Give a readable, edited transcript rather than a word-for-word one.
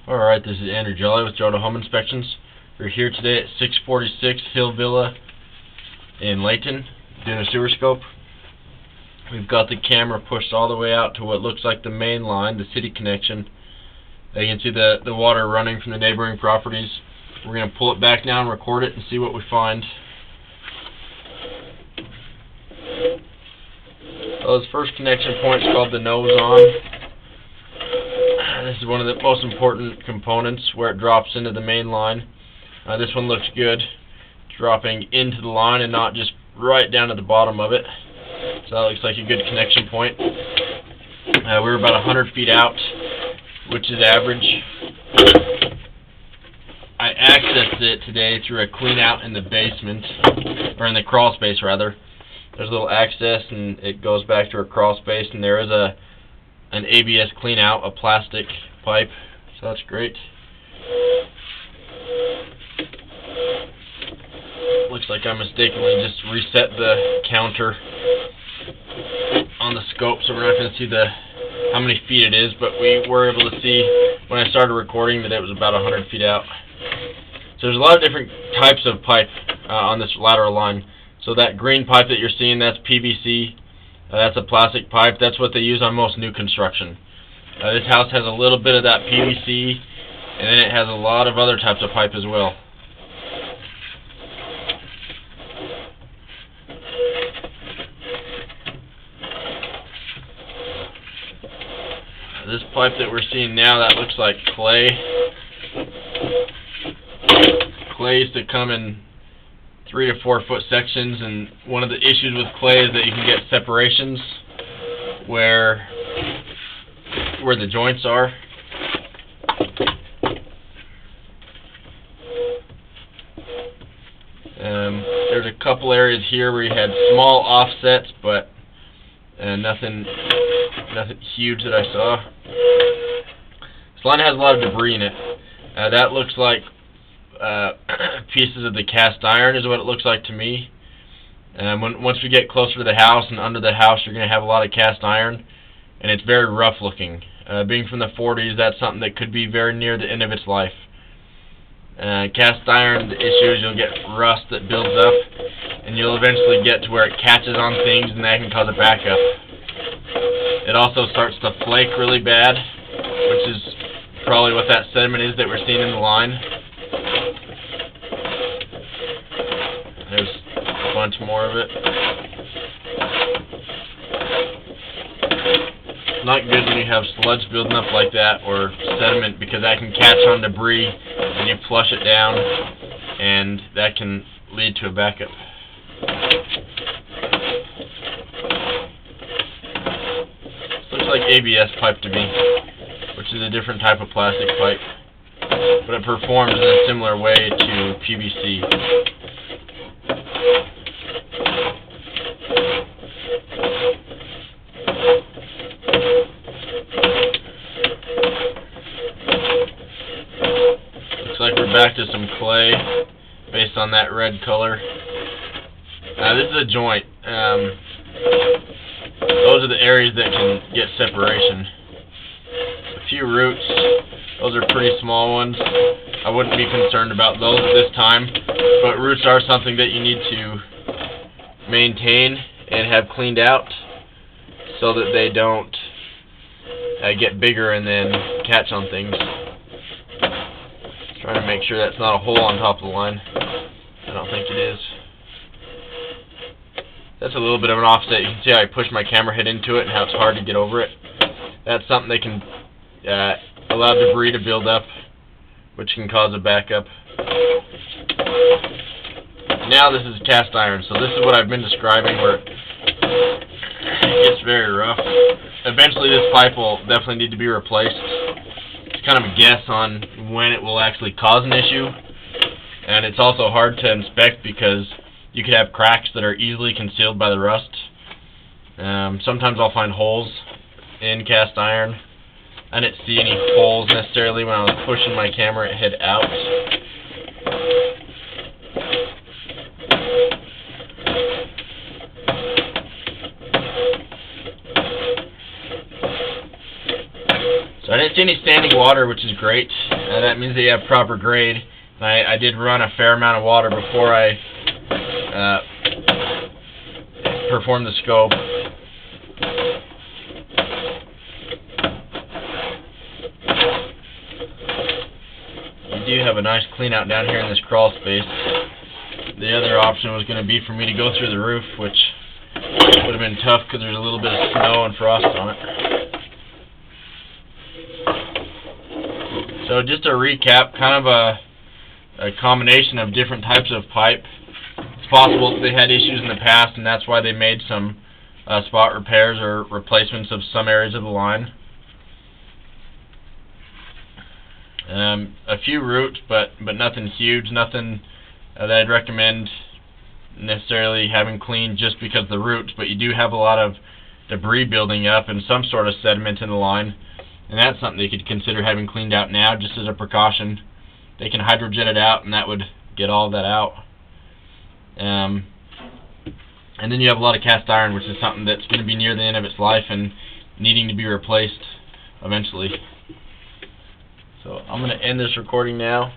Alright, this is Andrew Jolly with Jota Home Inspections. We're here today at 646 Hill Villa in Layton doing a sewer scope. We've got the camera pushed all the way out to what looks like the main line, the city connection. You can see the water running from the neighboring properties. We're going to pull it back down, record it, and see what we find. Well, this first connection point is called the nose on. This is one of the most important components where it drops into the main line. This one looks good, dropping into the line and not just right down at the bottom of it. So that looks like a good connection point. We're about 100 feet out, which is average. I accessed it today through a clean out in the basement, or in the crawl space rather. There's a little access and it goes back to a crawl space, and there is an ABS clean out, a plastic pipe, so that's great. Looks like I mistakenly just reset the counter on the scope, so we're not going to see how many feet it is, but we were able to see when I started recording that it was about 100 feet out. So there's a lot of different types of pipe on this lateral line. So that green pipe that you're seeing, that's PVC. That's a plastic pipe. That's what they use on most new construction. This house has a little bit of that PVC, and then it has a lot of other types of pipe as well. This pipe that we're seeing now, that looks like clay. Clay used to come in 3 to 4 foot sections, and one of the issues with clay is that you can get separations where the joints are. There's a couple areas here where you had small offsets, but nothing huge that I saw. This line has a lot of debris in it. That looks like pieces of the cast iron is what it looks like to me. Once we get closer to the house and under the house, you're going to have a lot of cast iron, and it's very rough looking. Being from the 40s, that's something that could be very near the end of its life. Cast iron, the issue is you'll get rust that builds up, and you'll eventually get to where it catches on things, and that can cause a backup. It also starts to flake really bad, which is probably what that sediment is that we're seeing in the line. There's a bunch more of it. It's not good when you have sludge building up like that, or sediment, because that can catch on debris and you flush it down, and that can lead to a backup. This looks like ABS pipe to me, which is a different type of plastic pipe, but it performs in a similar way to PVC. Looks like we're back to some clay based on that red color. This is a joint. Those are the areas that can get separation. A few roots, those are pretty small ones. I wouldn't be concerned about those at this time, but roots are something that you need to maintain and have cleaned out so that they don't get bigger and then catch on things. Trying to make sure that's not a hole on top of the line. I don't think it is. That's a little bit of an offset. You can see how I push my camera head into it and how it's hard to get over it. That's something that can allow debris to build up, which can cause a backup. Now this is cast iron, so this is what I've been describing, where it gets very rough. Eventually this pipe will definitely need to be replaced. It's kind of a guess on when it will actually cause an issue, and it's also hard to inspect because you could have cracks that are easily concealed by the rust. Sometimes I'll find holes in cast iron. I didn't see any holes necessarily when I was pushing my camera head out. So I didn't see any standing water, which is great. that means that you have proper grade. And I did run a fair amount of water before I performed the scope. You do have a nice clean out down here in this crawl space. The other option was going to be for me to go through the roof, which would have been tough because there's a little bit of snow and frost on it. So just to recap, kind of a combination of different types of pipe. It's possible that they had issues in the past, and that's why they made some spot repairs or replacements of some areas of the line. A few roots, but nothing huge, nothing that I'd recommend necessarily having cleaned just because of the roots, but you do have a lot of debris building up and some sort of sediment in the line, and that's something they could consider having cleaned out now just as a precaution. They can hydrojet it out, and that would get all of that out. And then you have a lot of cast iron, which is something that's going to be near the end of its life and needing to be replaced eventually. So I'm going to end this recording now.